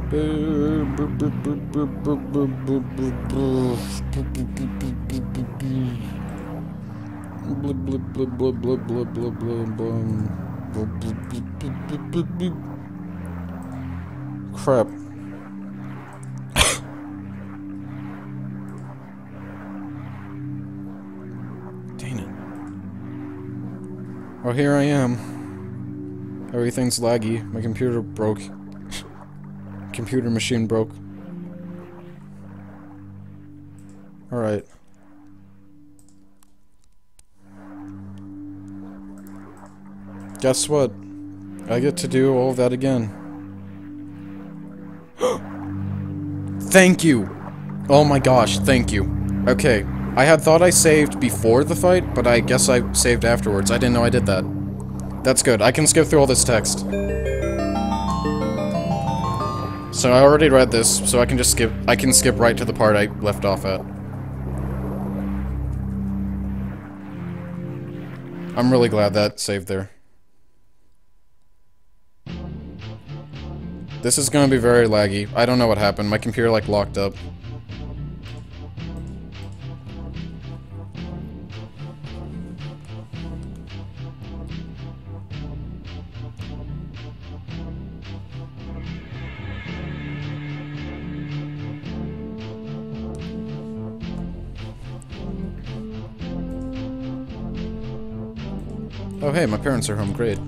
Crap. Dang it. Oh, here I am. Everything's laggy. My computer broke. Computer machine broke. Alright. Guess what? I get to do all of that again. Thank you! Oh my gosh, thank you. Okay, I had thought I saved before the fight, but I guess I saved afterwards. I didn't know I did that. That's good. I can skip through all this text. So I already read this, so I can just skip- I can skip right to the part I left off at. I'm really glad that saved there. This is gonna be very laggy. I don't know what happened. My computer, like, locked up. Oh hey, my parents are home. Great.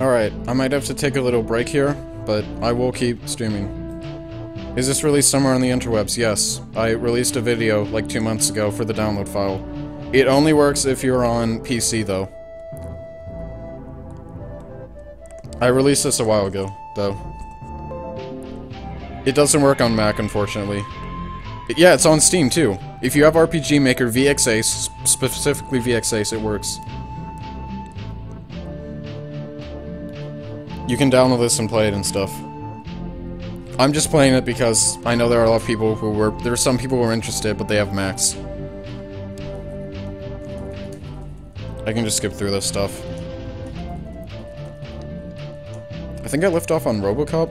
Alright, I might have to take a little break here, but I will keep streaming. Is this released somewhere on the interwebs? Yes. I released a video like 2 months ago for the download file. It only works if you're on PC, though. I released this a while ago, though. It doesn't work on Mac, unfortunately. Yeah, it's on Steam, too. If you have RPG Maker VXAce, specifically VXAce, it works. You can download this and play it and stuff. I'm just playing it because I know there are a lot of people who were- there are some people who are interested, but they have Macs. I can just skip through this stuff. I think I left off on RoboCop.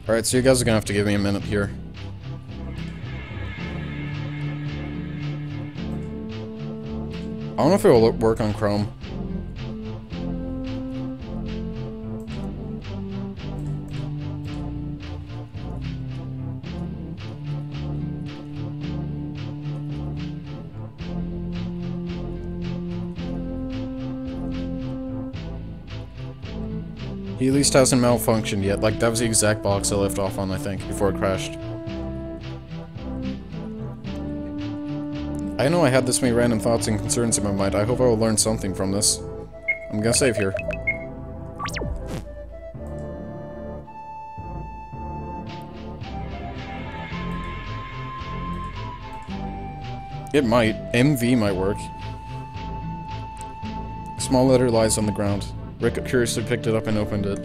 Alright, so you guys are gonna have to give me a minute here. I don't know if it will work on Chrome. He at least hasn't malfunctioned yet. Like, that was the exact box I left off on, I think, before it crashed. I know I had this many random thoughts and concerns in my mind. I hope I will learn something from this. I'm gonna save here. It might. MV might work. A small letter lies on the ground. Rick curiously picked it up and opened it.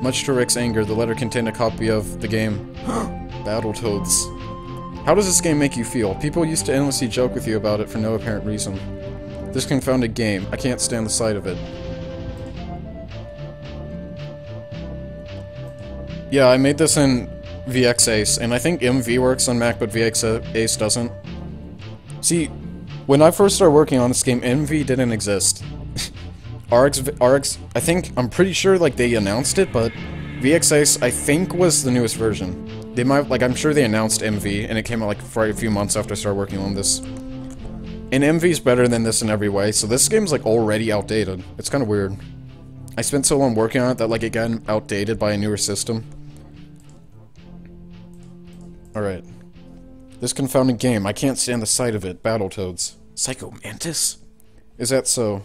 Much to Rick's anger, the letter contained a copy of the game. Battletoads. How does this game make you feel? People used to endlessly joke with you about it for no apparent reason. This confounded game. I can't stand the sight of it. Yeah, I made this in VXAce, and I think MV works on Mac, but VXAce doesn't. See, when I first started working on this game, MV didn't exist. RX, I'm pretty sure, like, they announced it, but VXAce, I think, was the newest version. They might, like, I'm sure they announced MV, and it came out, like, for a few months after I started working on this. And MV's better than this in every way, so this game's, like, already outdated. It's kind of weird. I spent so long working on it that, like, it got outdated by a newer system. Alright. This confounding game, I can't stand the sight of it. Battletoads. Psycho Mantis? Is that so?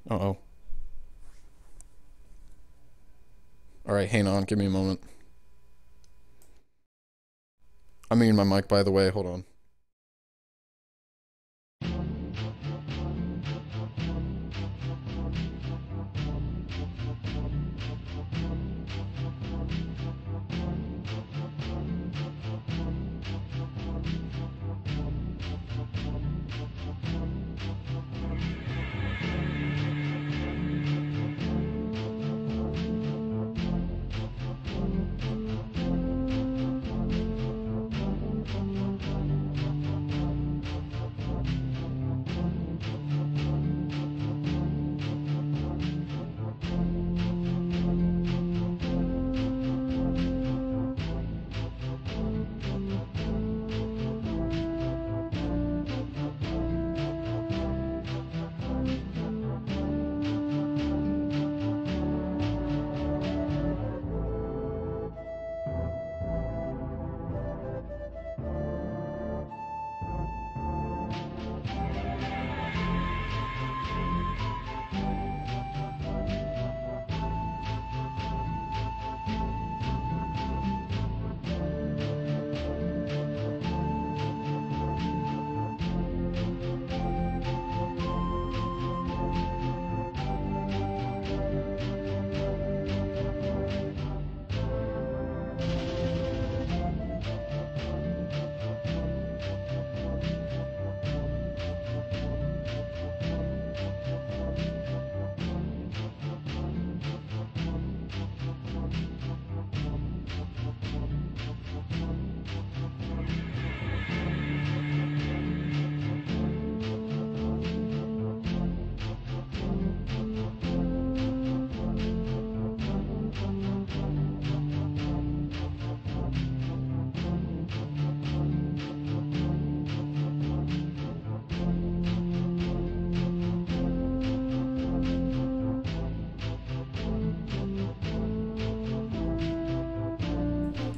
Uh-oh. Alright, hang on, give me a moment. I'm muting my mic, by the way, hold on.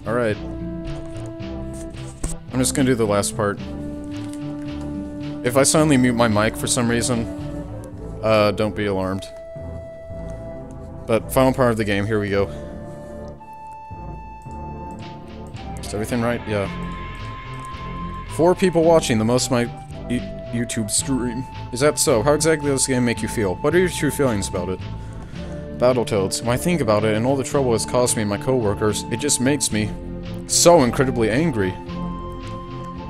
Alright. I'm just gonna do the last part. If I suddenly mute my mic for some reason, don't be alarmed. But final part of the game, here we go. Is everything right? Yeah. 4 people watching, the most of my YouTube stream. Is that so? How exactly does this game make you feel? What are your true feelings about it? Battletoads. When I think about it and all the trouble it's caused me and my coworkers, it just makes me so incredibly angry.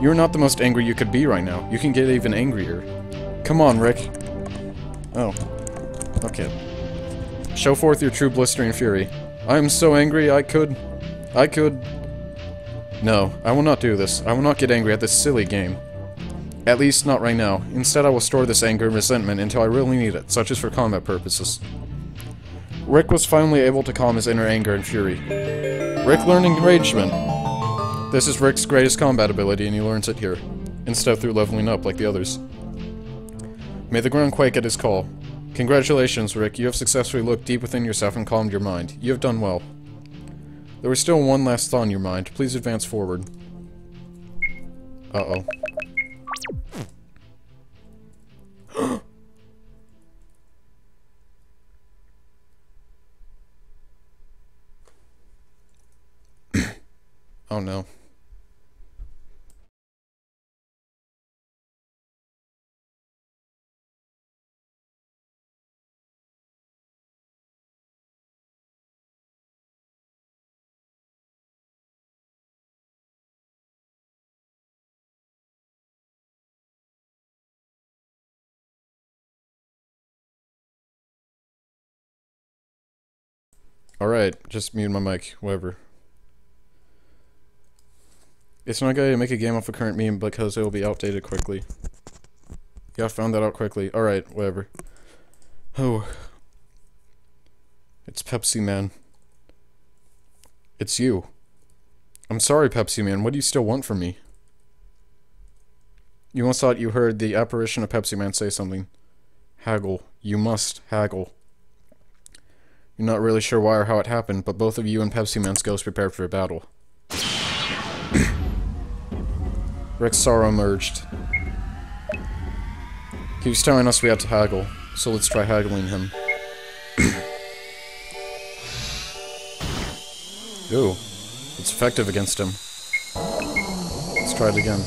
You're not the most angry you could be right now. You can get even angrier. Come on, Rick. Oh. Okay. Show forth your true blistering fury. I am so angry I could... No, I will not do this. I will not get angry at this silly game. At least, not right now. Instead, I will store this anger and resentment until I really need it, such as for combat purposes. Rick was finally able to calm his inner anger and fury. Rick learned Enragement. This is Rick's greatest combat ability, and he learns it here, instead of through leveling up like the others. May the ground quake at his call. Congratulations, Rick. You have successfully looked deep within yourself and calmed your mind. You have done well. There was still one last thought in your mind. Please advance forward. Uh-oh. Oh no. Alright, just mute my mic, whatever. It's not good to make a game off a current meme because it will be outdated quickly. Yeah, I found that out quickly. Alright, whatever. Oh. It's Pepsi Man. It's you. I'm sorry, Pepsi Man. What do you still want from me? You once thought you heard the apparition of Pepsi Man say something. Haggle. You must haggle. You're not really sure why or how it happened, but both of you and Pepsi Man's ghost prepared for a battle. Rick's sorrow emerged. He was telling us we had to haggle, so let's try haggling him. Ooh, it's effective against him. Let's try it again.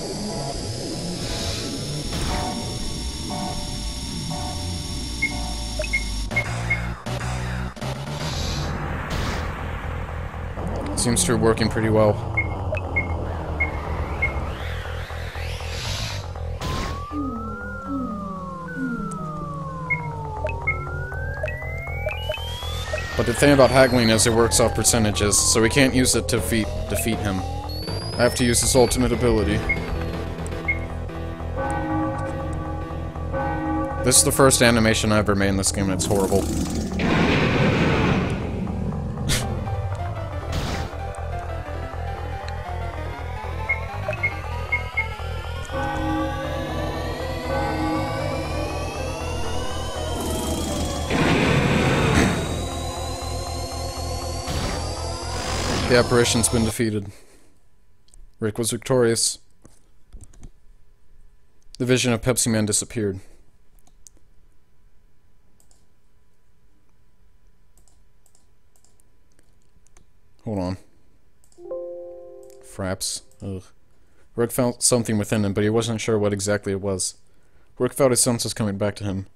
Seems to be working pretty well. But the thing about haggling is it works off percentages, so we can't use it to defeat him. I have to use his ultimate ability. This is the first animation I ever made in this game, and it's horrible. The apparition's been defeated. Rick was victorious. The vision of Pepsi Man disappeared. Hold on. Fraps. Ugh. Rick felt something within him, but he wasn't sure what exactly it was. Rick felt his senses coming back to him.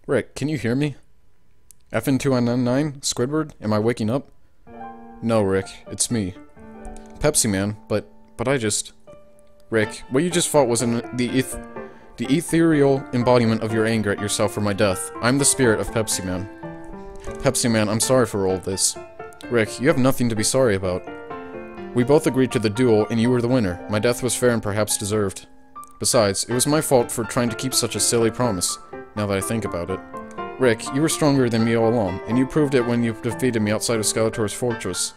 Rick, can you hear me? FN299? Squidward? Am I waking up? No, Rick, it's me. Pepsi Man, but I just... Rick, what you just fought was the ethereal embodiment of your anger at yourself for my death. I'm the spirit of Pepsi Man. Pepsi Man, I'm sorry for all this. Rick, you have nothing to be sorry about. We both agreed to the duel, and you were the winner. My death was fair and perhaps deserved. Besides, it was my fault for trying to keep such a silly promise, now that I think about it. Rick, you were stronger than me all along, and you proved it when you defeated me outside of Skeletor's fortress.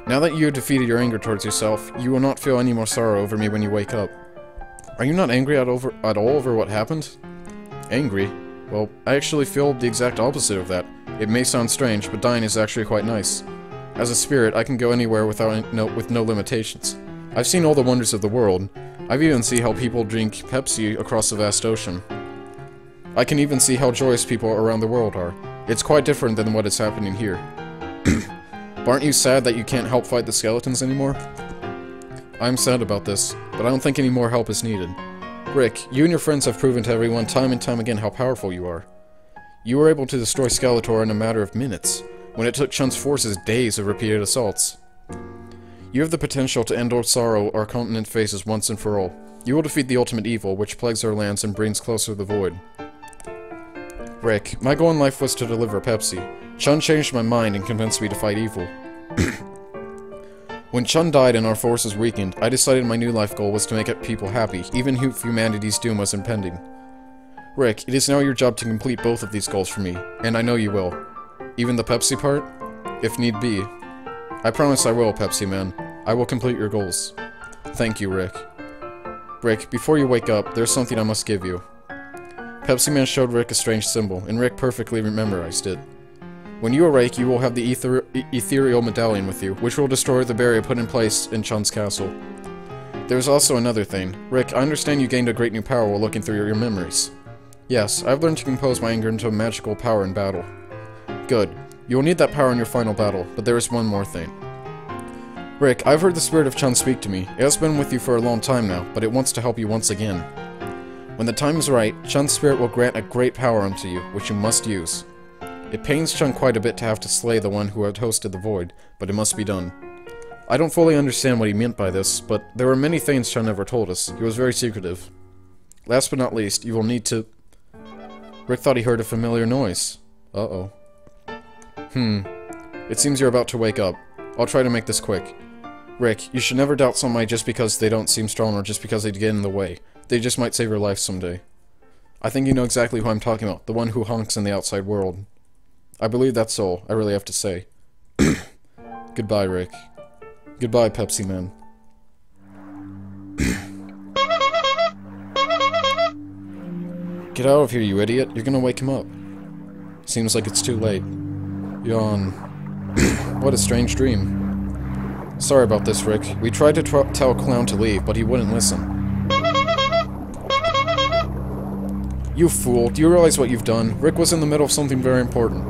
Now that you have defeated your anger towards yourself, you will not feel any more sorrow over me when you wake up. Are you not angry at all over what happened? Angry? Well, I actually feel the exact opposite of that. It may sound strange, but dying is actually quite nice. As a spirit, I can go anywhere with no limitations. I've seen all the wonders of the world. I've even seen how people drink Pepsi across the vast ocean. I can even see how joyous people around the world are. It's quite different than what is happening here. But aren't you sad that you can't help fight the skeletons anymore? I'm sad about this, but I don't think any more help is needed. Rick, you and your friends have proven to everyone time and time again how powerful you are. You were able to destroy Skeletor in a matter of minutes, when it took Chun's forces days of repeated assaults. You have the potential to end all sorrow our continent faces once and for all. You will defeat the ultimate evil, which plagues our lands and brings closer the void. Rick, my goal in life was to deliver Pepsi. Chun changed my mind and convinced me to fight evil. When Chun died and our forces weakened, I decided my new life goal was to make people happy, even if humanity's doom was impending. Rick, it is now your job to complete both of these goals for me, and I know you will. Even the Pepsi part? If need be. I promise I will, Pepsi Man. I will complete your goals. Thank you, Rick. Rick, before you wake up, there's something I must give you. Pepsi Man showed Rick a strange symbol, and Rick perfectly memorized it. When you awake, you will have the ethereal medallion with you, which will destroy the barrier put in place in Chun's castle. There's also another thing. Rick, I understand you gained a great new power while looking through your memories. Yes, I've learned to compose my anger into a magical power in battle. Good. You will need that power in your final battle, but there is one more thing. Rick, I've heard the spirit of Chun speak to me. It has been with you for a long time now, but it wants to help you once again. When the time is right, Chun's spirit will grant a great power unto you, which you must use. It pains Chun quite a bit to have to slay the one who had hosted the void, but it must be done. I don't fully understand what he meant by this, but there were many things Chun never told us. He was very secretive. Last but not least, you will need to... Rick thought he heard a familiar noise. Uh-oh. It seems you're about to wake up. I'll try to make this quick. Rick, you should never doubt somebody just because they don't seem strong or just because they get in the way. They just might save your life someday. I think you know exactly who I'm talking about, the one who honks in the outside world. I believe that's all I really have to say. Goodbye, Rick. Goodbye, Pepsi Man. Get out of here, you idiot. You're gonna wake him up. Seems like it's too late. Yawn. What a strange dream. Sorry about this, Rick. We tried to tell Clown to leave, but he wouldn't listen. You fool. Do you realize what you've done? Rick was in the middle of something very important.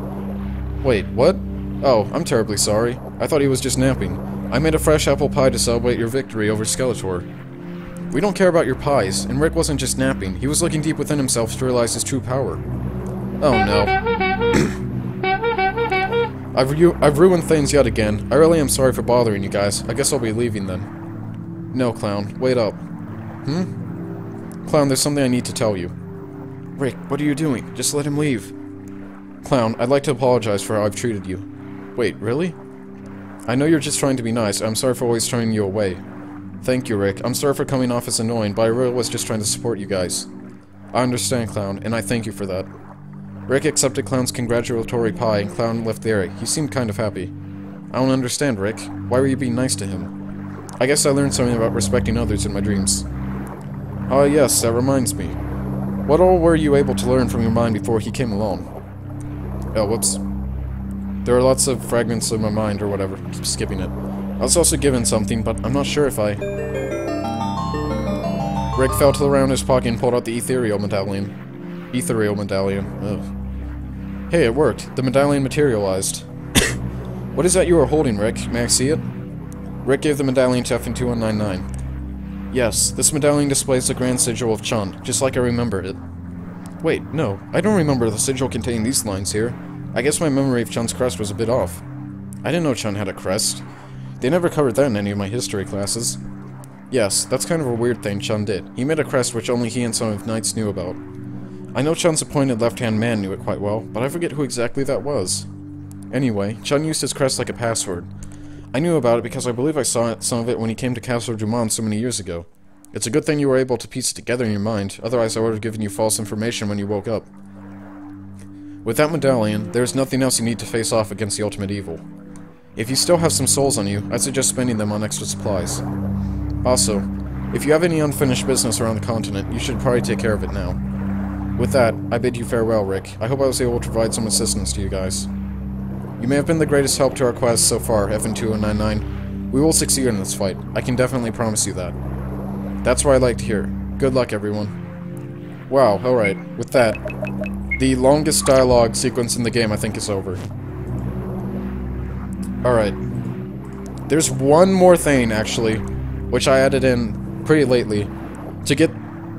Wait, what? Oh, I'm terribly sorry. I thought he was just napping. I made a fresh apple pie to celebrate your victory over Skeletor. We don't care about your pies, and Rick wasn't just napping. He was looking deep within himself to realize his true power. Oh no. I've ruined things yet again. I really am sorry for bothering you guys. I guess I'll be leaving then. No, Clown. Wait up. Clown, there's something I need to tell you. Rick, what are you doing? Just let him leave. Clown, I'd like to apologize for how I've treated you. Wait, really? I know you're just trying to be nice. I'm sorry for always turning you away. Thank you, Rick. I'm sorry for coming off as annoying, but I really was just trying to support you guys. I understand, Clown, and I thank you for that. Rick accepted Clown's congratulatory pie, and Clown left the area. He seemed kind of happy. I don't understand, Rick. Why were you being nice to him? I guess I learned something about respecting others in my dreams. Ah, yes, that reminds me. What all were you able to learn from your mind before he came along? Oh, whoops. There are lots of fragments of my mind, or whatever. Keep skipping it. I was also given something, but I'm not sure if I... Rick felt around in his pocket and pulled out the ethereal medallion. Ethereal medallion. Ugh. Hey, it worked. The medallion materialized. What is that you are holding, Rick? May I see it? Rick gave the medallion to FN2199. Yes, this medallion displays the grand sigil of Chun, just like I remembered it. Wait, no, I don't remember the sigil containing these lines here. I guess my memory of Chun's crest was a bit off. I didn't know Chun had a crest. They never covered that in any of my history classes. Yes, that's kind of a weird thing Chun did. He made a crest which only he and some of his knights knew about. I know Chun's appointed left-hand man knew it quite well, but I forget who exactly that was. Anyway, Chun used his crest like a password. I knew about it because I believe I saw some of it when he came to Castle Dumont so many years ago. It's a good thing you were able to piece it together in your mind, otherwise I would have given you false information when you woke up. With that medallion, there is nothing else you need to face off against the ultimate evil. If you still have some souls on you, I'd suggest spending them on extra supplies. Also, if you have any unfinished business around the continent, you should probably take care of it now. With that, I bid you farewell, Rick. I hope I was able to provide some assistance to you guys. You may have been the greatest help to our quest so far, FN2099. We will succeed in this fight. I can definitely promise you that. That's what I like to hear. Good luck, everyone. Wow, alright. With that, the longest dialogue sequence in the game, I think, is over. Alright. There's one more thing, actually, which I added in pretty lately, to get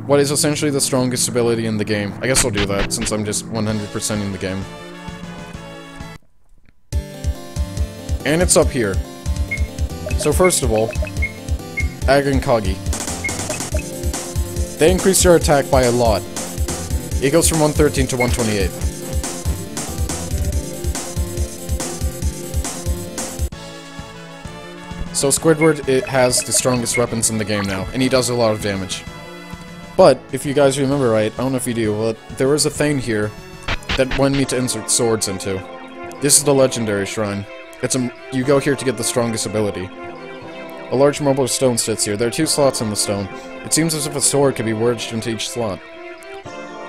what is essentially the strongest ability in the game. I guess I'll do that, since I'm just 100%ing the game. And it's up here. So first of all, Agankagi. They increase your attack by a lot. It goes from 113 to 128. So Squidward, it has the strongest weapons in the game now, and he does a lot of damage. But, if you guys remember right, I don't know if you do, but there was a thing here that wanted me to insert swords into. This is the Legendary Shrine. You go here to get the strongest ability. A large marble stone sits here. There are 2 slots in the stone. It seems as if a sword could be wedged into each slot.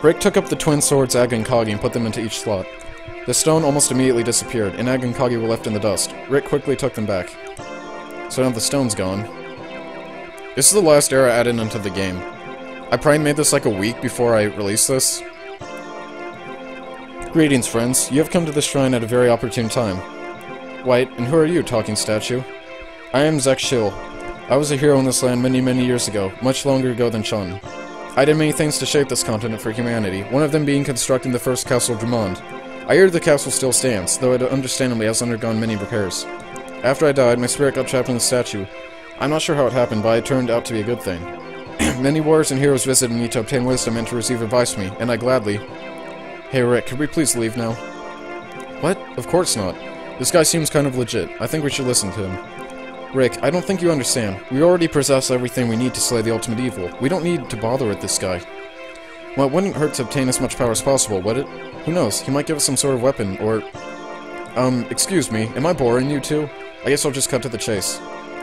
Rick took up the twin swords Agankagi and put them into each slot. The stone almost immediately disappeared, and Agankagi were left in the dust. Rick quickly took them back. So now the stone's gone. This is the last era added into the game. I probably made this like a week before I released this. Greetings, friends. You have come to this shrine at a very opportune time. White, and who are you, talking statue? I am Zek Shill. I was a hero in this land many, many years ago, much longer ago than Chun. I did many things to shape this continent for humanity, one of them being constructing the first Castle Drummond. I hear the castle still stands, though it understandably has undergone many repairs. After I died, my spirit got trapped in the statue. I'm not sure how it happened, but it turned out to be a good thing. Many warriors and heroes visited me to obtain wisdom and to receive advice from me, and I gladly... Hey Rick, could we please leave now? What? Of course not. This guy seems kind of legit. I think we should listen to him. Rick, I don't think you understand. We already possess everything we need to slay the ultimate evil. We don't need to bother with this guy. Well, it wouldn't hurt to obtain as much power as possible, would it? Who knows? He might give us some sort of weapon, or... excuse me, am I boring you two? I guess I'll just cut to the chase.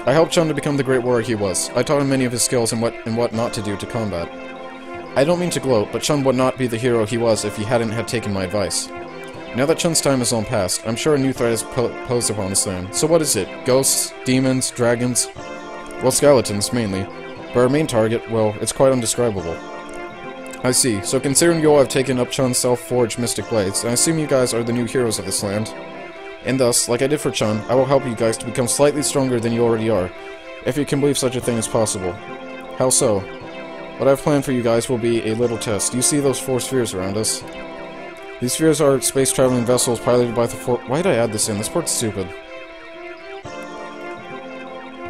I helped Chun to become the great warrior he was. I taught him many of his skills and what not to do to combat. I don't mean to gloat, but Chun would not be the hero he was if he hadn't had taken my advice. Now that Chun's time is long past, I'm sure a new threat is posed upon this land. So what is it? Ghosts? Demons? Dragons? Well, skeletons, mainly. But our main target, well, it's quite undescribable. I see. So considering you all have taken up Chun's self-forged mystic blades, I assume you guys are the new heroes of this land. And thus, like I did for Chun, I will help you guys to become slightly stronger than you already are, if you can believe such a thing is possible. How so? What I've planned for you guys will be a little test. You see those 4 spheres around us? These spheres are space-traveling vessels piloted by the 4... Why'd I add this in? This part's stupid.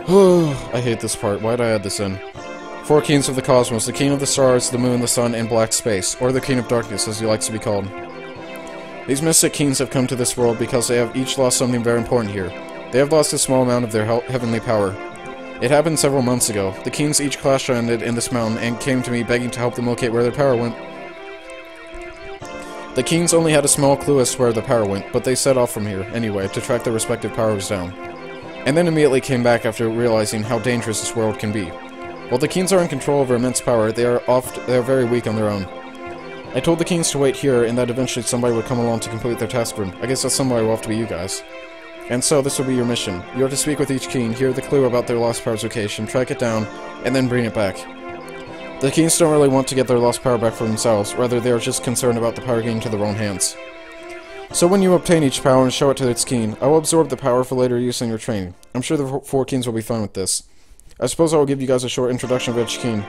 I hate this part. Why'd I add this in? 4 kings of the cosmos, the king of the stars, the moon, the sun, and black space, or the king of darkness, as he likes to be called. These mystic kings have come to this world because they have each lost something very important here. They have lost a small amount of their heavenly power. It happened several months ago. The kings each clash-landed in this mountain and came to me begging to help them locate where their power went. The kings only had a small clue as to where the power went, but they set off from here, anyway, to track their respective powers down. And then immediately came back after realizing how dangerous this world can be. While the kings are in control of immense power, they are very weak on their own. I told the kings to wait here, and that eventually somebody would come along to complete their task for them. I guess that somebody will have to be you guys. And so, this will be your mission. You are to speak with each king, hear the clue about their lost power's location, track it down, and then bring it back. The kings don't really want to get their lost power back for themselves, rather they are just concerned about the power getting to their own hands. So when you obtain each power and show it to its king, I will absorb the power for later use in your training. I'm sure the 4 kings will be fine with this. I suppose I will give you guys a short introduction of each king.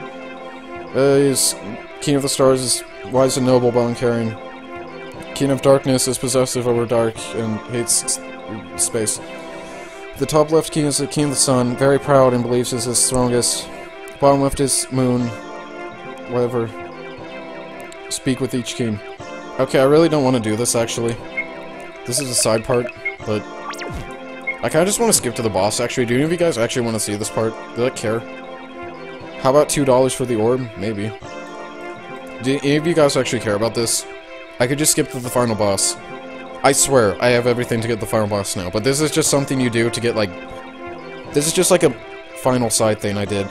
He's King of the Stars is wise and noble, bone-carrying. King of Darkness is possessive over dark and hates space. The top left king is the King of the Sun, very proud and believes is his strongest. Bottom left is Moon. Whatever. Speak with each king. Okay, I really don't want to do this, actually. This is a side part, but... I kinda just want to skip to the boss, actually. Do any of you guys actually want to see this part? Do I care? How about $2 for the orb? Maybe. Do any of you guys actually care about this? I could just skip to the final boss. I swear, I have everything to get the final boss now, but this is just something you do to get, like... This is just like a final side thing I did.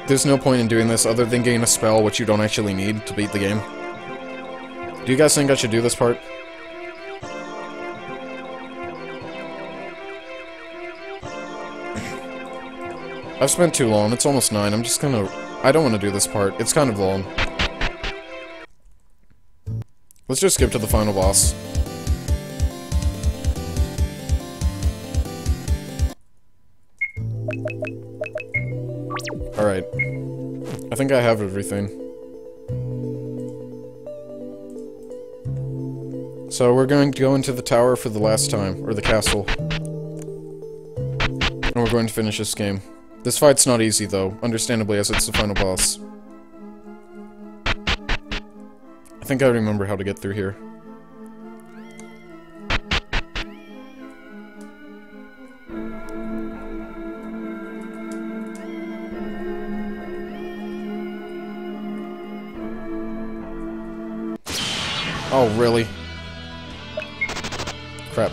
There's no point in doing this other than getting a spell which you don't actually need to beat the game. Do you guys think I should do this part? I've spent too long. It's almost 9. I'm just gonna... I don't want to do this part. It's kind of long. Let's just skip to the final boss. Alright. I think I have everything. So we're going to go into the tower for the last time, or the castle. And we're going to finish this game. This fight's not easy though, understandably as it's the final boss. I think I remember how to get through here. Oh, really? Crap.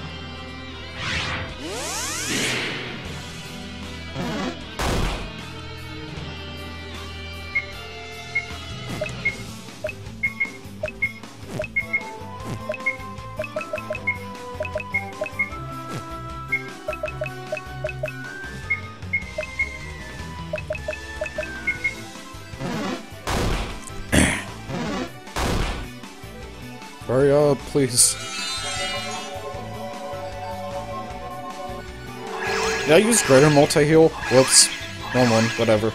Hurry up, please. Did I use greater multi-heal? Whoops. Wrong one, whatever.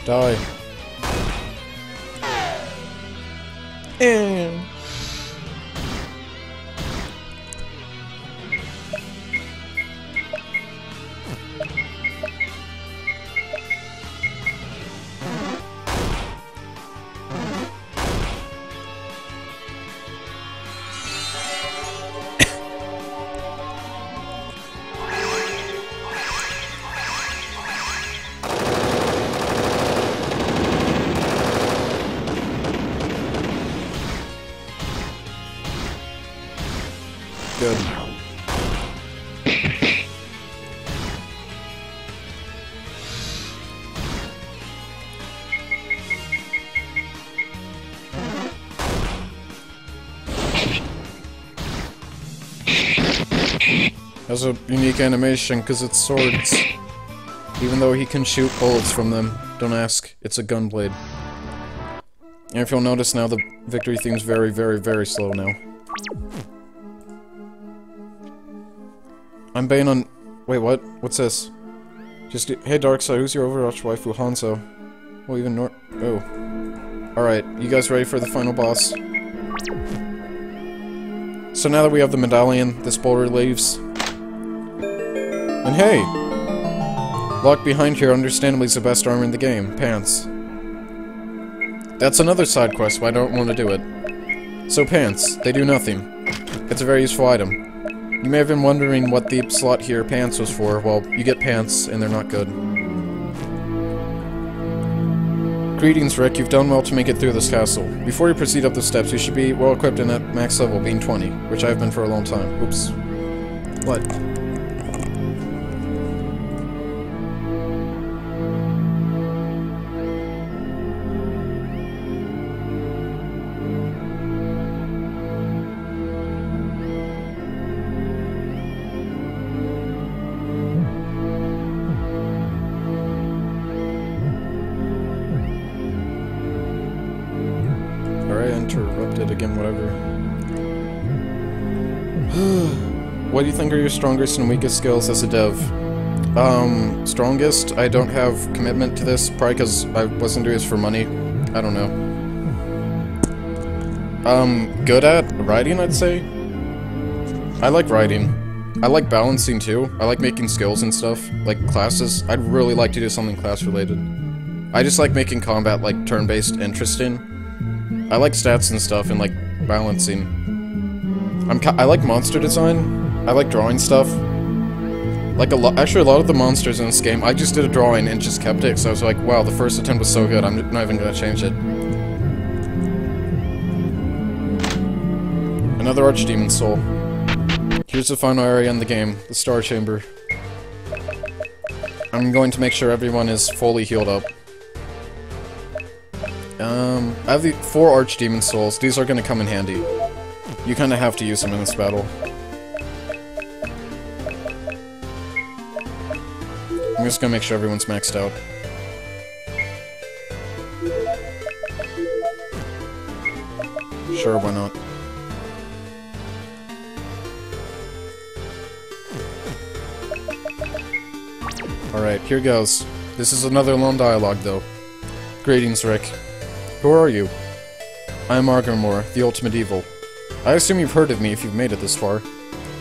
Die. And... Good. Has a unique animation because it's swords. Even though he can shoot bullets from them. Don't ask, it's a gunblade. And if you'll notice now, the victory theme's very, very, very slow now. I'm Bane on... Wait, what? What's this? Just... Hey, Darkseid, who's your Overwatch waifu, Hanzo? Oh, even Nor... Oh. Alright, you guys ready for the final boss? So now that we have the medallion, this boulder leaves. And hey! Locked behind here, understandably, is the best armor in the game. Pants. That's another side quest, but I don't want to do it. So pants, they do nothing. It's a very useful item. You may have been wondering what the slot here, pants, was for. Well, you get pants, and they're not good. Greetings, Rick. You've done well to make it through this castle. Before you proceed up the steps, you should be well equipped and at max level, being 20, which I have been for a long time. Oops. What? Interrupted again, whatever. What do you think are your strongest and weakest skills as a dev? Strongest? I don't have commitment to this, probably because I wasn't doing this for money. I don't know. Good at writing, I'd say. I like writing. I like balancing too. I like making skills and stuff, like classes. I'd really like to do something class related. I just like making combat, like, turn-based interesting. I like stats and stuff and, like, balancing. I like monster design. I like drawing stuff. Like, actually, a lot of the monsters in this game, I just did a drawing and just kept it, so I was like, wow, the first attempt was so good, I'm not even gonna change it. Another Archdemon Soul. Here's the final area in the game, the Star Chamber. I'm going to make sure everyone is fully healed up. I have the 4 Archdemon Souls. These are gonna come in handy. You kinda have to use him in this battle. I'm just gonna make sure everyone's maxed out. Sure, why not? Alright, here goes. This is another lone dialogue, though. Greetings, Rick. Who are you? I am Argormore, the Ultimate Evil. I assume you've heard of me if you've made it this far.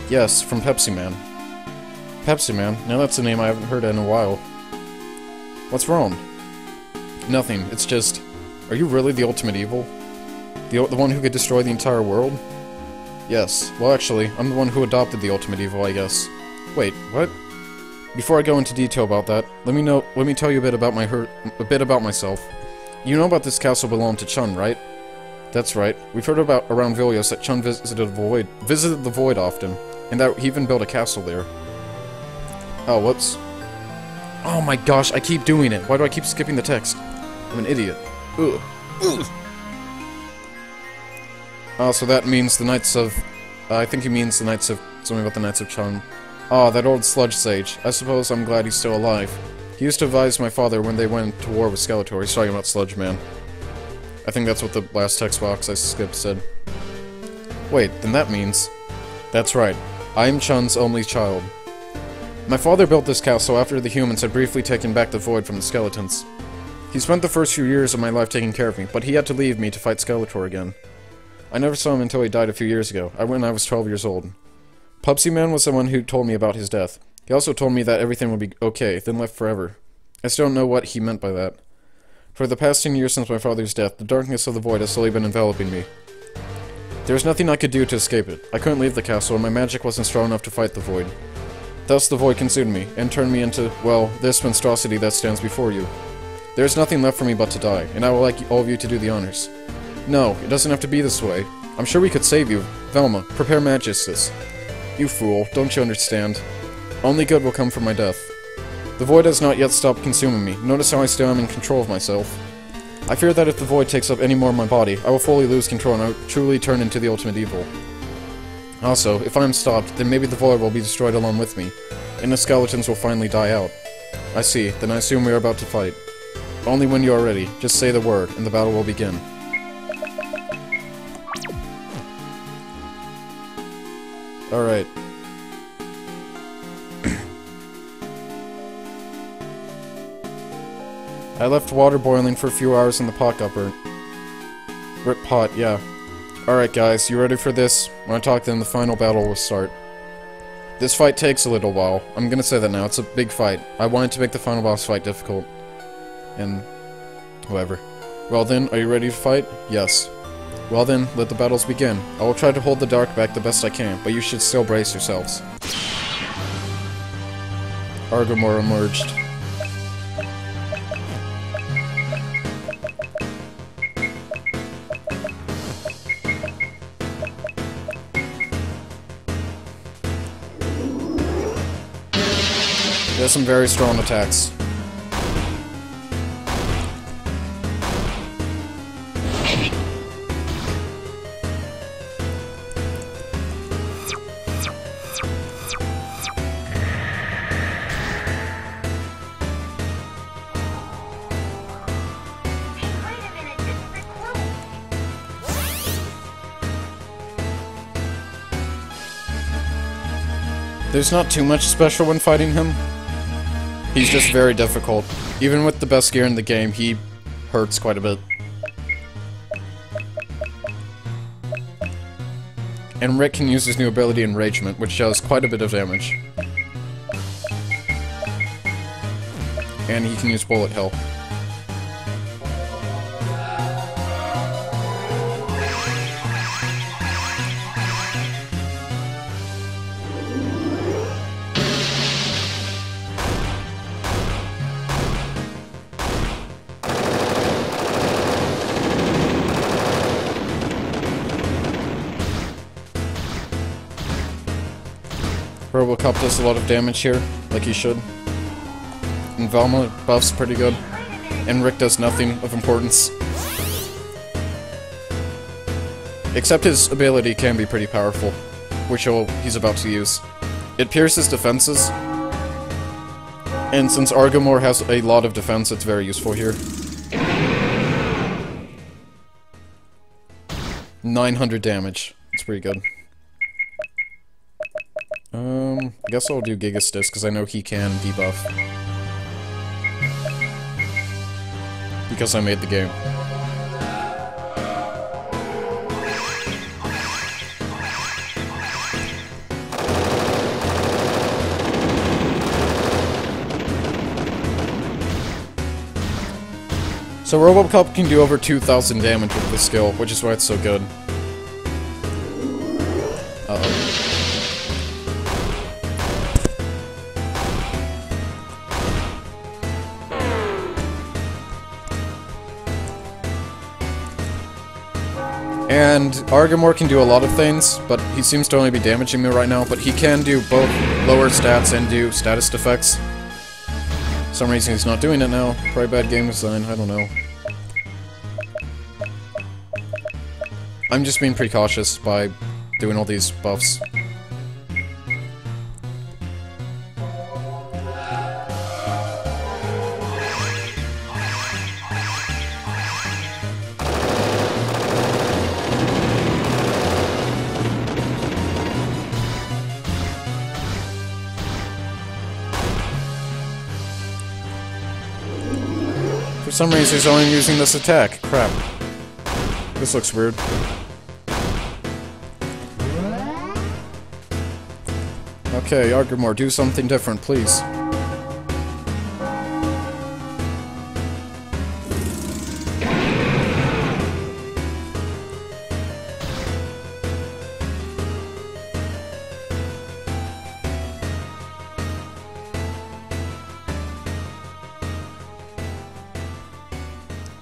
Yes, from Pepsi Man. Pepsi Man? Now that's a name I haven't heard in a while. What's wrong? Nothing, it's just... Are you really the Ultimate Evil? The one who could destroy the entire world? Yes. Well, actually, I'm the one who adopted the Ultimate Evil, I guess. Wait, what? Before I go into detail about that, let me tell you a bit about myself. You know about this castle belonged to Chun, right? That's right. We've heard about around Vilios that Chun visited the Void often, and that he even built a castle there. Oh, whoops. Oh my gosh, I keep doing it. Why do I keep skipping the text? I'm an idiot. Ugh. Ugh. Oh, so that means the Knights of... I think he means the Knights of... something about the Knights of Chun. Ah, that old sludge sage. I suppose I'm glad he's still alive. He used to advise my father when they went to war with Skeletor. He's talking about Sludge Man. I think that's what the last text box I skipped said. Wait, then that means... That's right. I am Chun's only child. My father built this castle after the humans had briefly taken back the Void from the skeletons. He spent the first few years of my life taking care of me, but he had to leave me to fight Skeletor again. I never saw him until he died a few years ago, when I was 12 years old. Pupsy Man was the one who told me about his death. He also told me that everything would be okay, then left forever. I still don't know what he meant by that. For the past 10 years since my father's death, the darkness of the Void has slowly been enveloping me. There was nothing I could do to escape it. I couldn't leave the castle, and my magic wasn't strong enough to fight the Void. Thus the Void consumed me, and turned me into, well, this monstrosity that stands before you. There is nothing left for me but to die, and I would like all of you to do the honors. No, it doesn't have to be this way. I'm sure we could save you. Velma, prepare Magistus. You fool, don't you understand? Only good will come from my death. The Void has not yet stopped consuming me. Notice how I still am in control of myself. I fear that if the Void takes up any more of my body, I will fully lose control and I will truly turn into the Ultimate Evil. Also, if I am stopped, then maybe the Void will be destroyed along with me, and the skeletons will finally die out. I see, then I assume we are about to fight. Only when you are ready, just say the word, and the battle will begin. Alright. I left water boiling for a few hours and the pot got burnt. Rip pot, yeah. Alright guys, you ready for this? When I talk then the final battle will start. This fight takes a little while. I'm gonna say that now, it's a big fight. I wanted to make the final boss fight difficult. And... whatever. Well then, are you ready to fight? Yes. Well then, let the battles begin. I will try to hold the dark back the best I can, but you should still brace yourselves. Argormore emerged. He has some very strong attacks. There's not too much special when fighting him. He's just very difficult. Even with the best gear in the game, he hurts quite a bit. And Rick can use his new ability Enragement, which does quite a bit of damage. And he can use Bullet Hell. Robocop does a lot of damage here, like he should. And Velma buffs pretty good. And Rick does nothing of importance. Except his ability can be pretty powerful, which he's about to use. It pierces defenses, and since Argamore has a lot of defense, it's very useful here. 900 damage. It's pretty good. I guess I'll do Gigastis, because I know he can debuff. Because I made the game. So Robocop can do over 2,000 damage with this skill, which is why it's so good. Uh-oh. And Argamore can do a lot of things, but he seems to only be damaging me right now, but he can do both lower stats and do status effects. For some reason he's not doing it now. Probably bad game design, I don't know. I'm just being precautious by doing all these buffs. For some reason he's only using this attack. Crap. This looks weird. Okay, Argamore, do something different, please.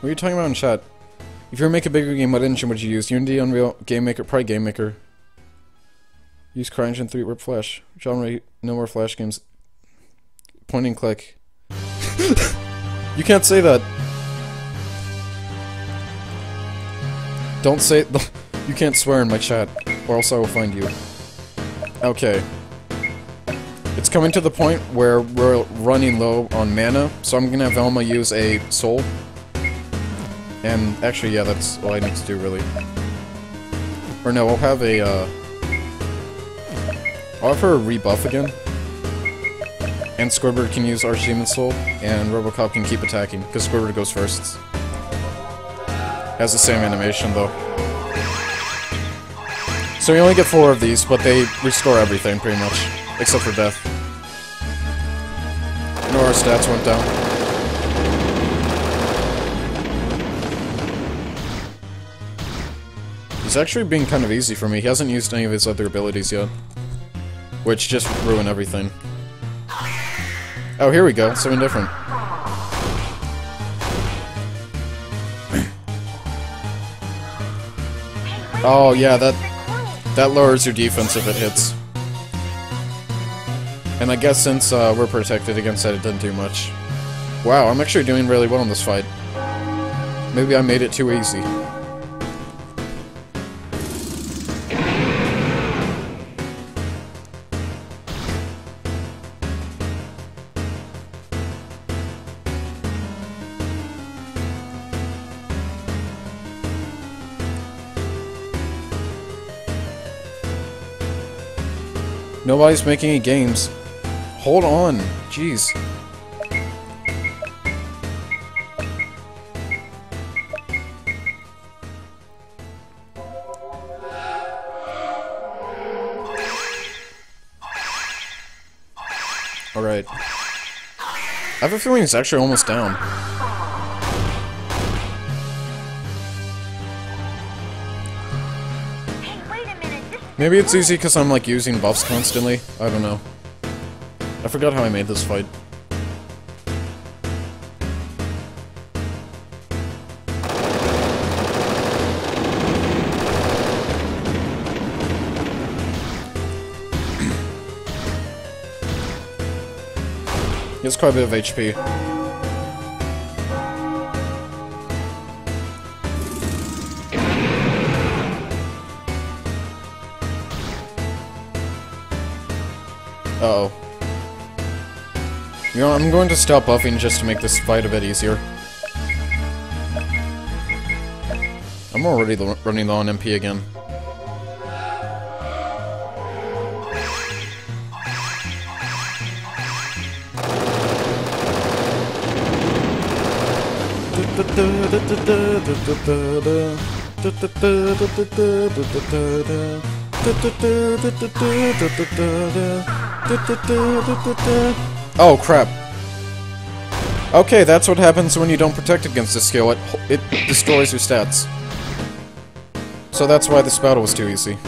What are you talking about in chat? If you were to make a bigger game, what engine would you use? Unity, Unreal, Game Maker, probably Game Maker. Use CryEngine 3, Rip Flash. Genre, no more Flash games. Point and click. You can't say that. Don't say... You can't swear in my chat, or else I will find you. Okay. It's coming to the point where we're running low on mana, so I'm gonna have Velma use a soul. And actually, yeah, that's all I need to do, really. Or no, I'll have a, I'll have her rebuff again. And Squidward can use Archdemon Soul, and Robocop can keep attacking, because Squidward goes first. Has the same animation, though. So we only get 4 of these, but they restore everything, pretty much. Except for death. No, our stats went down. He's actually being kind of easy for me. He hasn't used any of his other abilities yet. Which just ruin everything. Oh, here we go. Something different. Oh, yeah, that lowers your defense if it hits. And I guess since we're protected against that, it doesn't do much. Wow, I'm actually doing really well in this fight. Maybe I made it too easy. Nobody's making any games. Hold on. Jeez. Alright. I have a feeling it's actually almost down. Maybe it's easy because I'm like using buffs constantly. I don't know. I forgot how I made this fight. He has quite a bit of HP. Uh-oh. You know, I'm going to stop buffing just to make this fight a bit easier. I'm already running low on MP again. Oh, crap. Okay, that's what happens when you don't protect against this skill. It destroys your stats. So that's why this battle was too easy.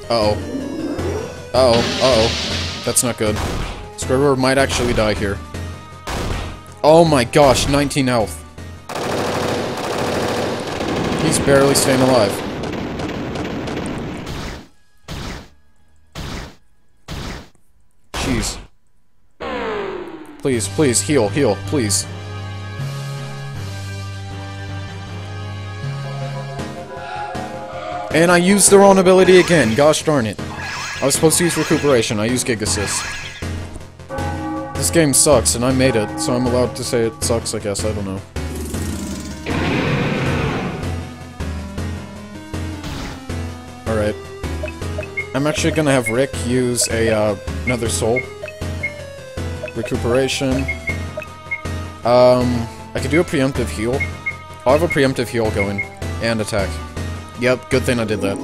Uh-oh. Uh-oh. Uh-oh. That's not good. Scribbler might actually die here. Oh my gosh, 19 health. He's barely staying alive. Jeez. Please, please, heal, heal, please. And I used the wrong ability again, gosh darn it. I was supposed to use recuperation, I used Gig Assist. This game sucks, and I made it, so I'm allowed to say it sucks, I guess, I don't know. Alright. I'm actually gonna have Rick use another soul. Recuperation. I could do a preemptive heal. I'll have a preemptive heal going. And attack. Yep, good thing I did that.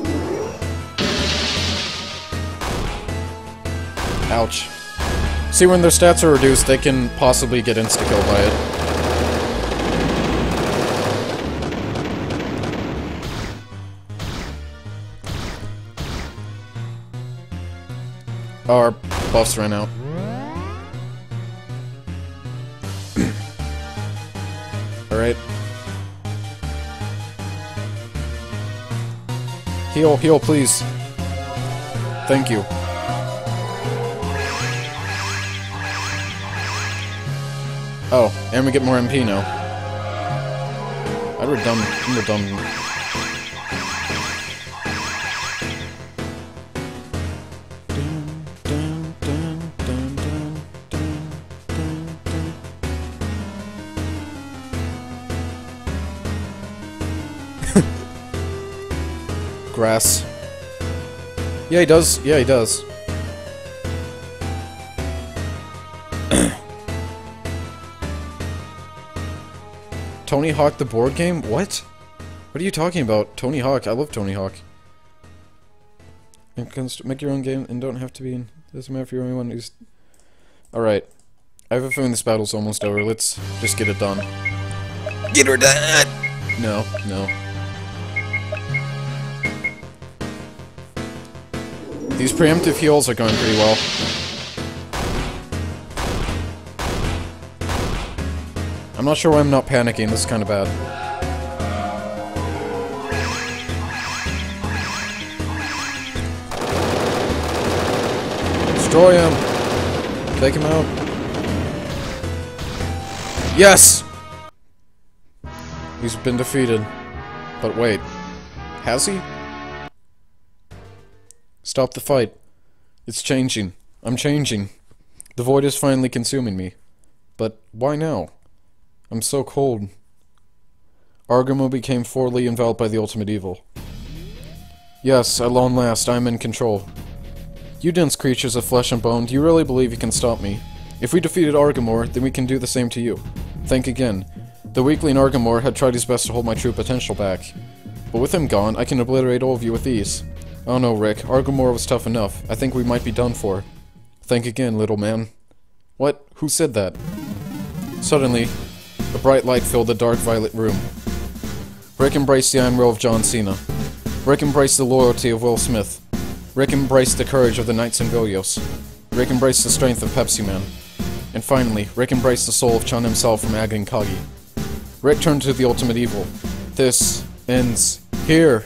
Ouch. See, when their stats are reduced, they can possibly get insta-kill by it. Our buffs ran out. Alright. Heal, heal, please. Thank you. Oh, and we get more MP now. I'm redundant. Grass. Yeah, he does. Yeah, he does. Tony Hawk the board game? What? What are you talking about? Tony Hawk. I love Tony Hawk. You can make your own game and don't have to be in... Doesn't matter if you're the only one who's... Alright. I have a feeling this battle's almost over. Let's just get it done. Get her done! No, no. These preemptive heals are going pretty well. I'm not sure why I'm not panicking, this is kinda bad. Destroy him! Take him out. Yes! He's been defeated. But wait. Has he? Stop the fight. It's changing. I'm changing. The void is finally consuming me. But why now? I'm so cold. Argamo became fully enveloped by the ultimate evil. Yes, at long last, I'm in control. You dense creatures of flesh and bone, do you really believe you can stop me? If we defeated Argamor, then we can do the same to you. Think again. The weakling Argamor had tried his best to hold my true potential back. But with him gone, I can obliterate all of you with ease. Oh no, Rick. Argamor was tough enough. I think we might be done for. Think again, little man. What? Who said that? Suddenly, a bright light filled the dark violet room. Rick embraced the iron will of John Cena. Rick embraced the loyalty of Will Smith. Rick embraced the courage of the Knights and Vilios. Rick embraced the strength of Pepsi Man. And finally, Rick embraced the soul of Chun himself from Agen Kagi. Rick turned to the ultimate evil. This ends here.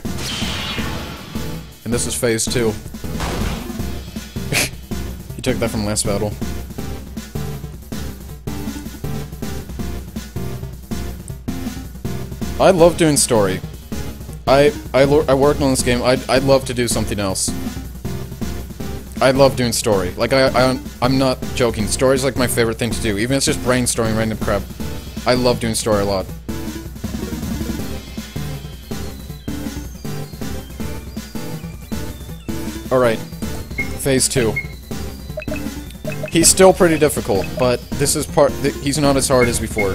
And this is phase 2. He took that from last battle. I love doing story. I worked on this game. I'd love to do something else. I love doing story. Like, I'm not joking. Story's like my favorite thing to do. Even if it's just brainstorming random crap. I love doing story a lot. Alright. Phase 2. He's still pretty difficult, but this is he's not as hard as before.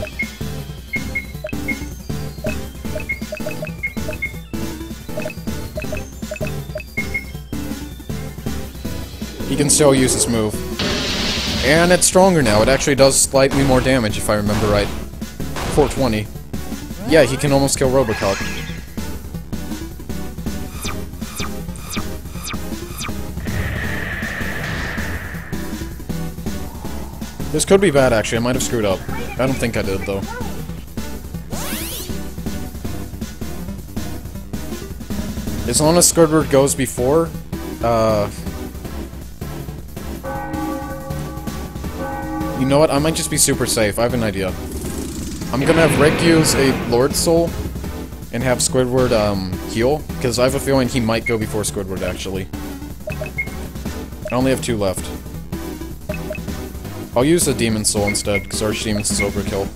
He can still use this move. And it's stronger now. It actually does slightly more damage, if I remember right. 420. Yeah, he can almost kill Robocop. This could be bad, actually. I might have screwed up. I don't think I did, though. As long as Squidward goes before, you know what? I might just be super safe. I have an idea. I'm gonna have Rick use a Lord Soul and have Squidward, heal, because I have a feeling he might go before Squidward, actually. I only have 2 left. I'll use the Demon Soul instead, because Archdemons is overkill.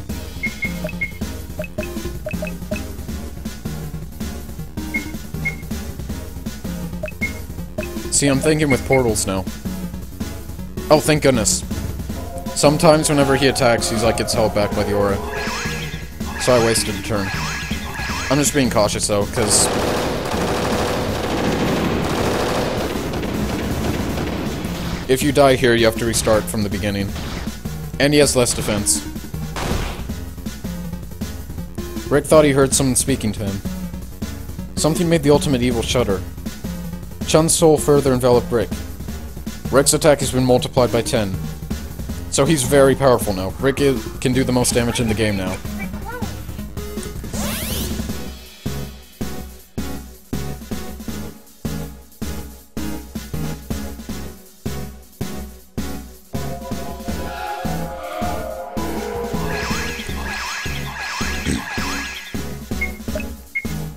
See, I'm thinking with portals now. Oh, thank goodness. Sometimes whenever he attacks, he's like gets held back by the aura. So I wasted a turn. I'm just being cautious though, because if you die here, you have to restart from the beginning. And he has less defense. Rick thought he heard someone speaking to him. Something made the ultimate evil shudder. Chun's soul further enveloped Rick. Rick's attack has been multiplied by 10. So he's very powerful now. Rick can do the most damage in the game now.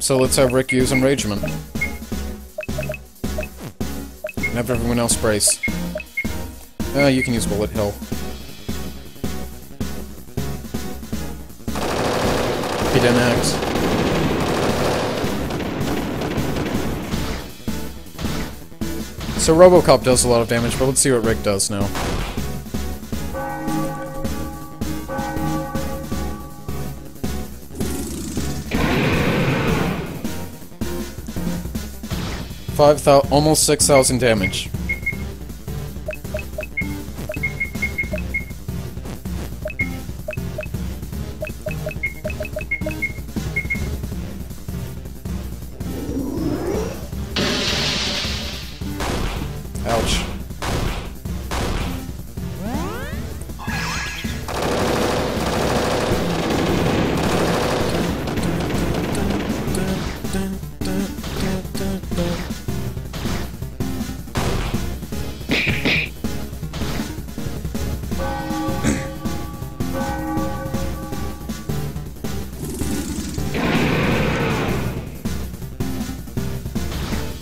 So let's have Rick use Enragement. And have everyone else brace. You can use Bullet Hell. He didn't act. So Robocop does a lot of damage, but let's see what Rick does now. Almost 6,000 damage. Ouch.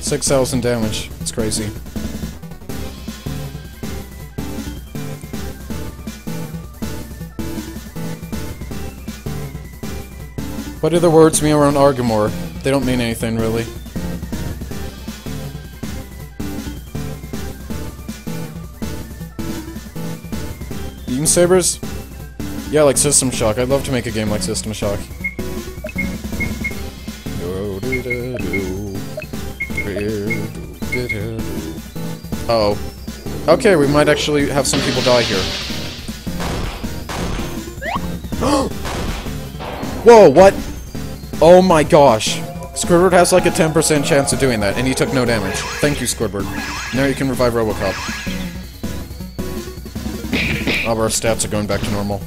$6,000 damage. It's crazy. What do the words mean around Argamore? They don't mean anything, really. Beam Sabers? Yeah, like System Shock. I'd love to make a game like System Shock. Uh-oh. Okay, we might actually have some people die here. Whoa, what? Oh my gosh. Squidward has like a 10% chance of doing that, and he took no damage. Thank you, Squidward. Now you can revive Robocop. Oh, our stats are going back to normal.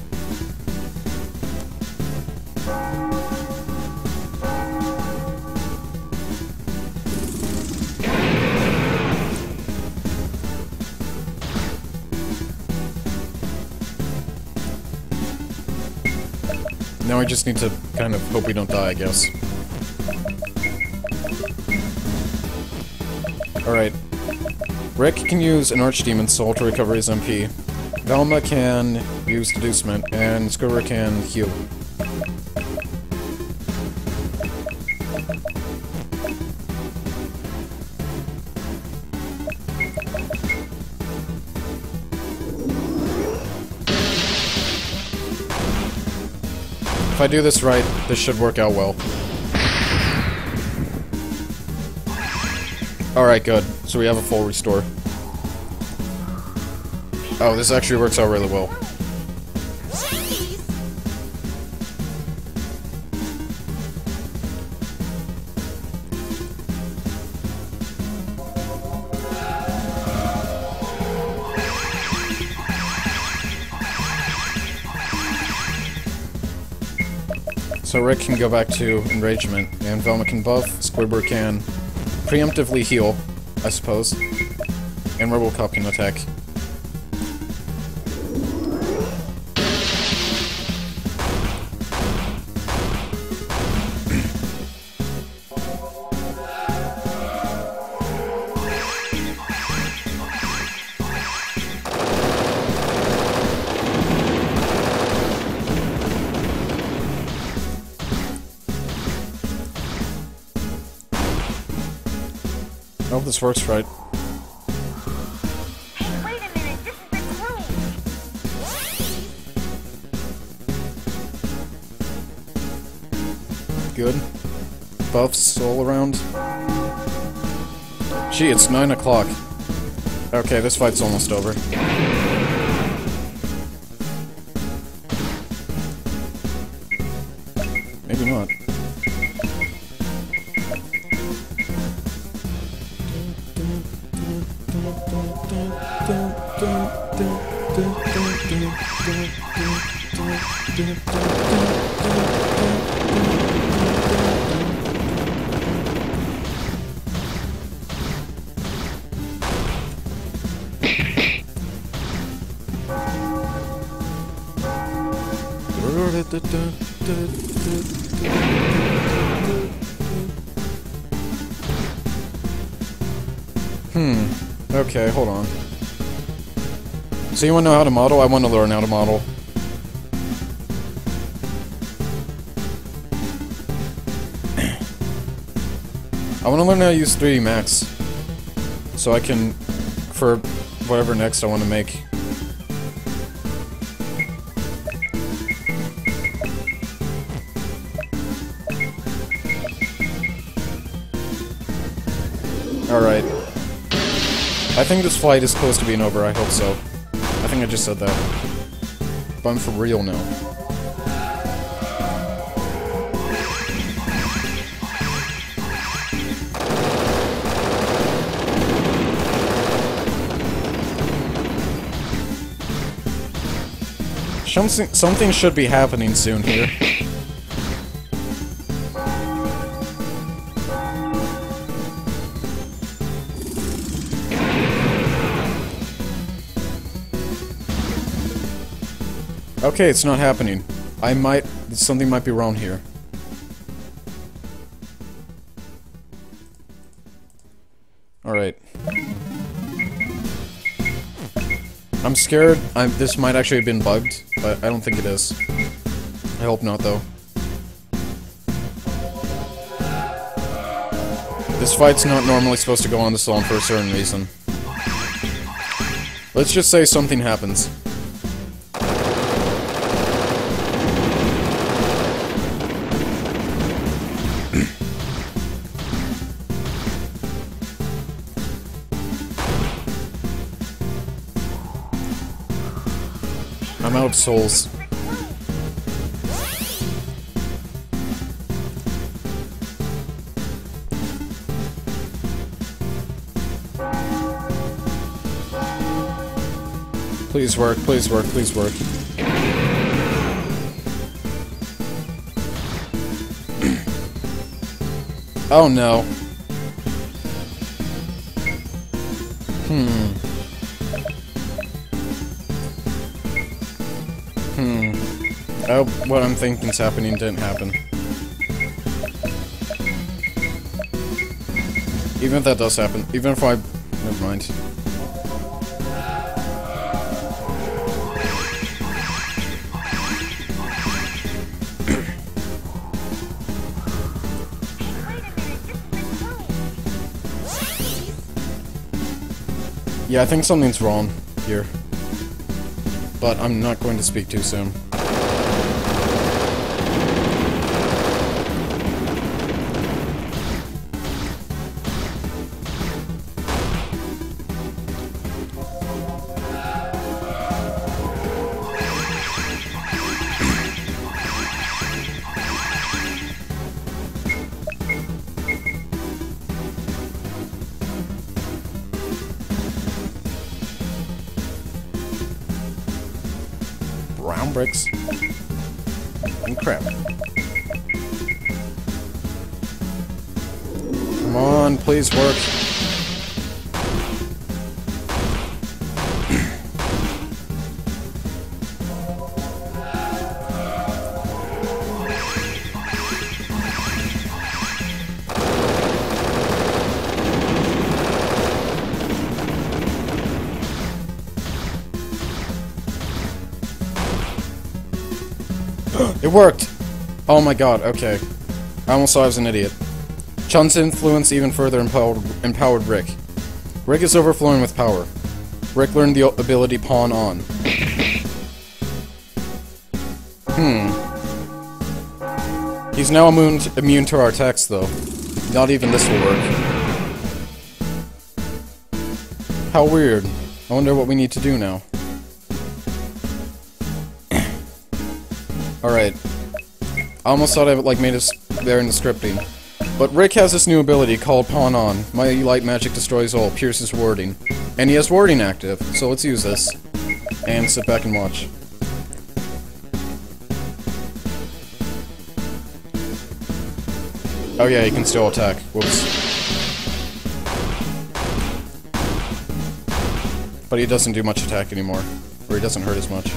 Now I just need to kind of hope we don't die, I guess. Alright. Rick can use an Archdemon Soul to recover his MP. Velma can use Deducement, and Squidward can heal. If I do this right, this should work out well. Alright, good. So we have a full restore. Oh, this actually works out really well. So Rick can go back to Enragement, and Velma can buff, Squidward can preemptively heal, I suppose, and Robocop can attack. I hope this works right. Hey, wait a minute, this is the groove. Good. Buffs all around. Gee, it's 9 o'clock. Okay, this fight's almost over. Maybe not. Okay, hold on. So you wanna know how to model? I wanna learn how to model. I wanna learn how to use 3D Max. So I can, for whatever next I wanna make. Alright. I think this flight is close to being over, I hope so. I think I just said that. But I'm for real now. Something should be happening soon here. Okay, it's not happening. Something might be wrong here. Alright. I'm scared. This might actually have been bugged, but I don't think it is. I hope not, though. This fight's not normally supposed to go on this long for a certain reason. Let's just say something happens. I'm out of souls. Please work, please work, please work. Oh no. Oh, what I'm thinking's happening didn't happen. Even if that does happen, even if I... Never mind. Yeah, I think something's wrong here. But I'm not going to speak too soon. Brown bricks. And crap. Come on, please work. It worked! Oh my god, okay. I almost thought I was an idiot. Chun's influence even further empowered Rick. Rick is overflowing with power. Rick learned the ability Pawn On. He's now immune to our attacks, though. Not even this will work. How weird. I wonder what we need to do now. Alright. I almost thought I made us there in the scripting. But Rick has this new ability called Pawn On. Mighty Light Magic destroys all, pierces warding. And he has warding active, so let's use this. And sit back and watch. Oh yeah, he can still attack. Whoops. But he doesn't do much attack anymore. Or he doesn't hurt as much.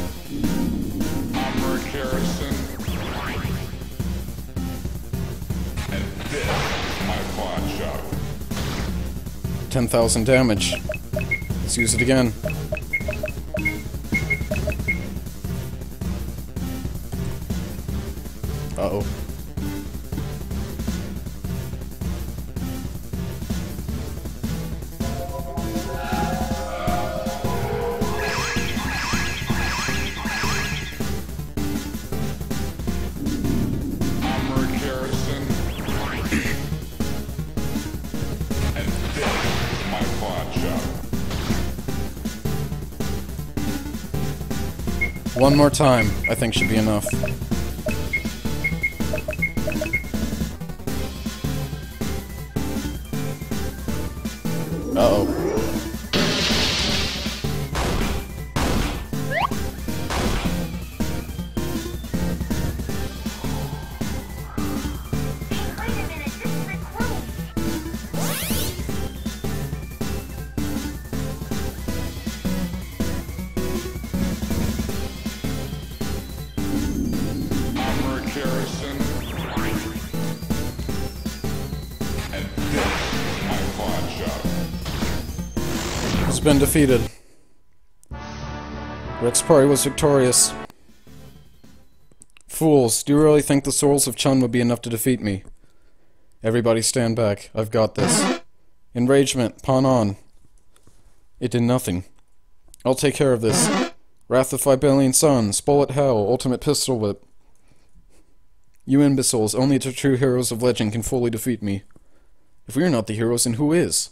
10,000 damage. Let's use it again. Uh-oh. One more time, I think should be enough. Uh-oh. Been defeated. Rick's party was victorious. Fools, do you really think the souls of Chun would be enough to defeat me? Everybody stand back. I've got this. Enragement. Pawn On. It did nothing. I'll take care of this. Wrath of 5 billion suns. Bullet Hell. Ultimate Pistol Whip. You imbeciles, only the true heroes of legend can fully defeat me. If we are not the heroes, then who is?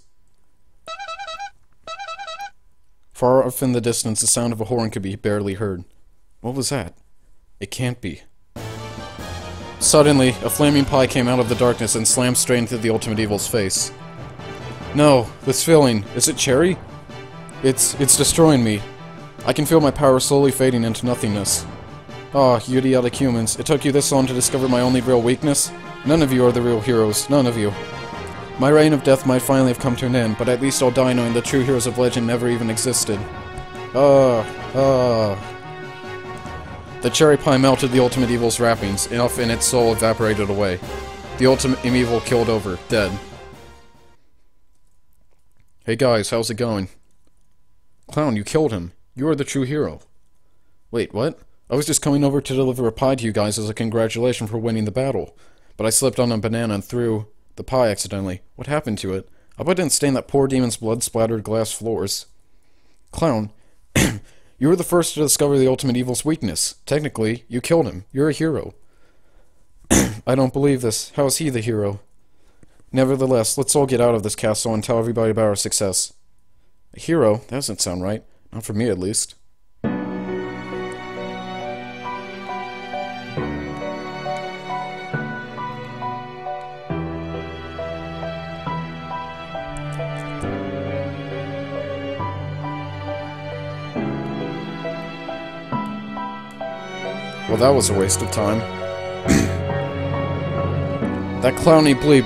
Far off in the distance, the sound of a horn could be barely heard. What was that? It can't be. Suddenly, a flaming pie came out of the darkness and slammed straight into the Ultimate Evil's face. No, this feeling, is it Cherry? It's destroying me. I can feel my power slowly fading into nothingness. Ah, you idiotic humans, it took you this long to discover my only real weakness? None of you are the real heroes, none of you. My reign of death might finally have come to an end, but at least I'll die knowing the true heroes of legend never even existed. The cherry pie melted the ultimate evil's wrappings, enough in its soul evaporated away. The ultimate evil killed over, dead. Hey guys, how's it going? Clown, you killed him. You are the true hero. Wait, what? I was just coming over to deliver a pie to you guys as a congratulation for winning the battle. But I slipped on a banana and threw the pie accidentally. What happened to it? I hope I didn't stain that poor demon's blood-splattered glass floors. Clown, you were the first to discover the ultimate evil's weakness. Technically, you killed him. You're a hero. I don't believe this. How is he the hero? Nevertheless, let's all get out of this castle and tell everybody about our success. A hero? That doesn't sound right. Not for me, at least. Well, that was a waste of time. That clowny bleep.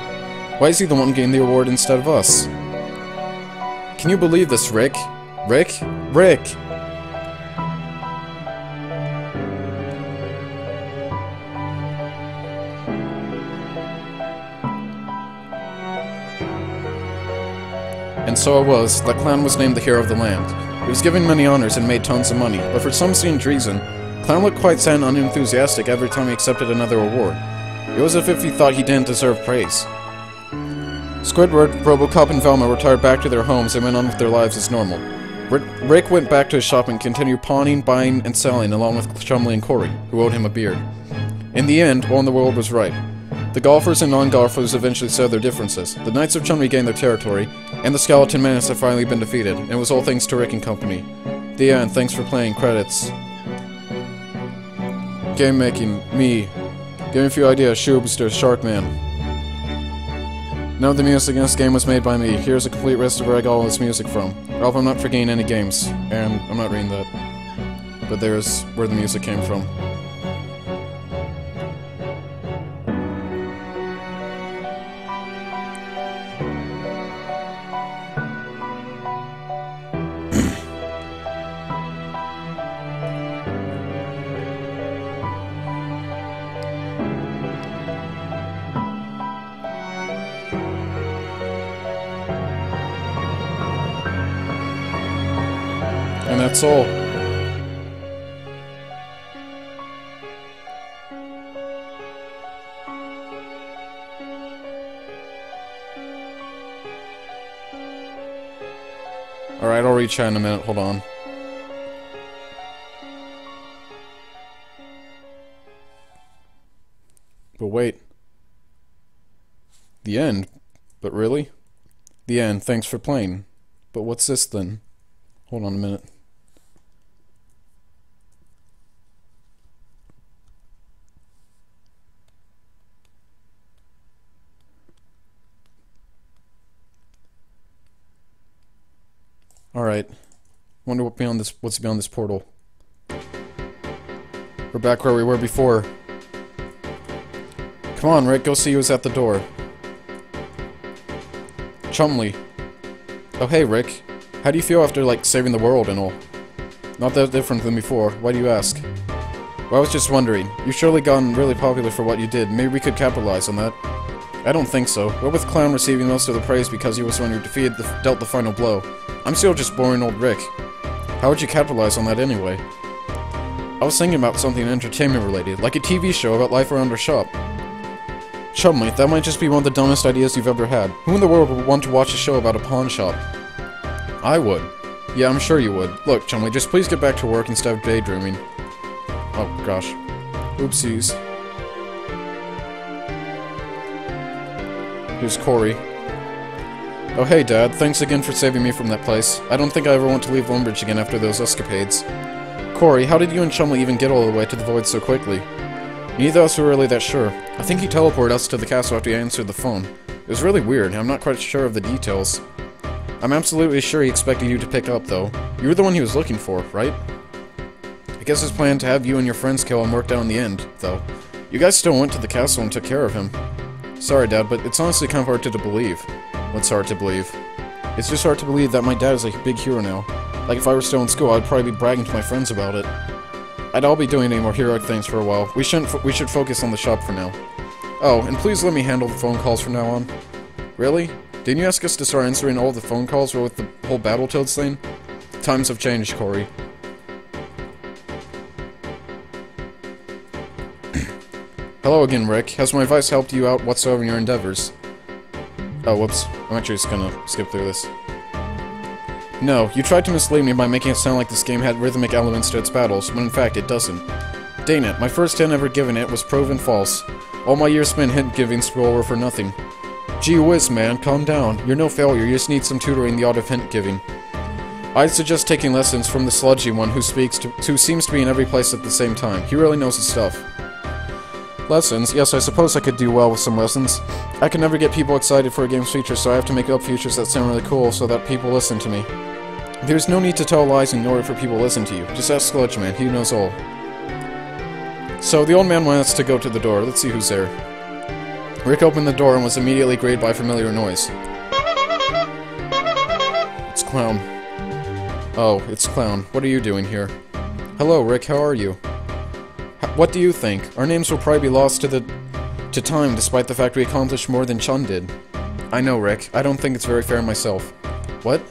Why is he the one getting the award instead of us? Can you believe this, Rick? Rick? Rick! And so it was. That clown was named the hero of the land. He was given many honors and made tons of money, but for some strange reason, Clown looked quite sad and unenthusiastic every time he accepted another award. It was as if he thought he didn't deserve praise. Squidward, Robocop, and Velma retired back to their homes and went on with their lives as normal. Rick went back to his shop and continued pawning, buying, and selling along with Chumley and Corey, who owed him a beard. In the end, all in the world was right. The golfers and non-golfers eventually settled their differences. The Knights of Chumley gained their territory, and the Skeleton Menace had finally been defeated, and it was all thanks to Rick and company. The end. Thanks for playing. Credits. Game making. Me. Give me a few ideas. Shoebster. Sharkman. None of the music in this game was made by me. Here's a complete list of where I got all this music from. I hope I'm not forgetting any games. And I'm not reading that. But there's where the music came from. And that's all. Alright, I'll read chat in a minute, hold on. But wait. The end? But really? The end, thanks for playing. But what's this then? Hold on a minute. Alright. Wonder what's beyond this portal. We're back where we were before. Come on, Rick, go see who's at the door. Chumley. Oh hey, Rick. How do you feel after, like, saving the world and all? Not that different than before. Why do you ask? Well, I was just wondering. You've surely gotten really popular for what you did. Maybe we could capitalize on that. I don't think so. What with Clown receiving most of the praise because he was the one who dealt the final blow? I'm still just boring old Rick. How would you capitalize on that anyway? I was thinking about something entertainment related, like a TV show about life around our shop. Chumley, that might just be one of the dumbest ideas you've ever had. Who in the world would want to watch a show about a pawn shop? I would. Yeah, I'm sure you would. Look, Chumley, just please get back to work instead of daydreaming. Oh, gosh. Oopsies. Here's Corey. Oh hey, Dad. Thanks again for saving me from that place. I don't think I ever want to leave Lonebridge again after those escapades. Corey, how did you and Chumley even get all the way to the Void so quickly? Neither of us were really that sure. I think he teleported us to the castle after he answered the phone. It was really weird, and I'm not quite sure of the details. I'm absolutely sure he expected you to pick up, though. You were the one he was looking for, right? I guess his plan to have you and your friends kill him worked out in the end, though. You guys still went to the castle and took care of him. Sorry, Dad, but it's honestly kind of hard to believe. What's hard to believe? It's just hard to believe that my dad is like a big hero now. Like if I were still in school, I'd probably be bragging to my friends about it. I'll be doing any more heroic things for a while. We should focus on the shop for now. Oh, and please let me handle the phone calls from now on. Really? Didn't you ask us to start answering all the phone calls with the whole Battletoads thing? Times have changed, Corey. Hello again, Rick. Has my advice helped you out whatsoever in your endeavors? Oh, whoops. I'm actually just gonna skip through this. No, you tried to mislead me by making it sound like this game had rhythmic elements to its battles, when in fact it doesn't. Dang it, my first hint ever given it was proven false. All my years spent hint-giving school were for nothing. Gee whiz, man, calm down. You're no failure, you just need some tutoring in the art of hint-giving. I'd suggest taking lessons from the sludgy one who seems to be in every place at the same time. He really knows his stuff. Lessons? Yes, I suppose I could do well with some lessons. I can never get people excited for a game's features, so I have to make up features that sound really cool so that people listen to me. There's no need to tell lies in order for people to listen to you. Just ask Sludgeman, he knows all. So, the old man wants to go to the door. Let's see who's there. Rick opened the door and was immediately greeted by a familiar noise. It's Clown. Oh, it's Clown. What are you doing here? Hello, Rick, how are you? What do you think? Our names will probably be lost to time, despite the fact we accomplished more than Chun did. I know, Rick. I don't think it's very fair myself. What?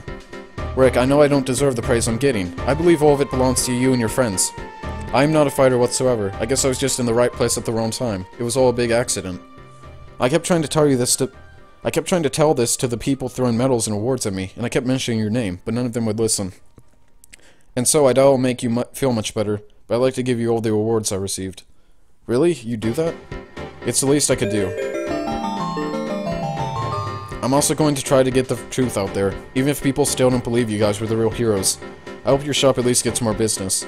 Rick, I know I don't deserve the praise I'm getting. I believe all of it belongs to you and your friends. I'm not a fighter whatsoever. I guess I was just in the right place at the wrong time. It was all a big accident. I kept trying to tell this to the people throwing medals and awards at me, and I kept mentioning your name, but none of them would listen. And so I'd all make you feel much better. But I'd like to give you all the awards I received. Really? You do that? It's the least I could do. I'm also going to try to get the truth out there, even if people still don't believe you guys were the real heroes. I hope your shop at least gets more business.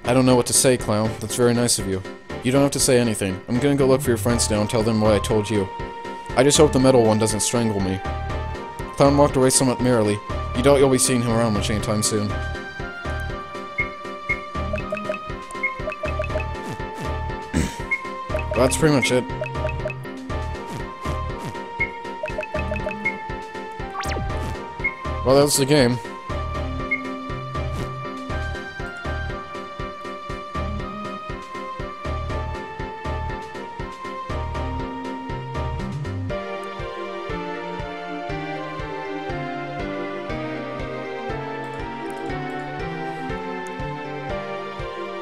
I don't know what to say, Clown. That's very nice of you. You don't have to say anything. I'm gonna go look for your friends now and tell them what I told you. I just hope the metal one doesn't strangle me. Clown walked away somewhat merrily. You doubt you'll be seeing him around much anytime soon. Well, that's pretty much it. Well, that's the game.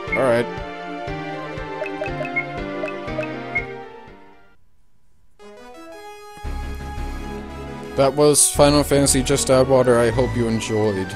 Alright. That was Final Fantasy Just Add Water. I hope you enjoyed.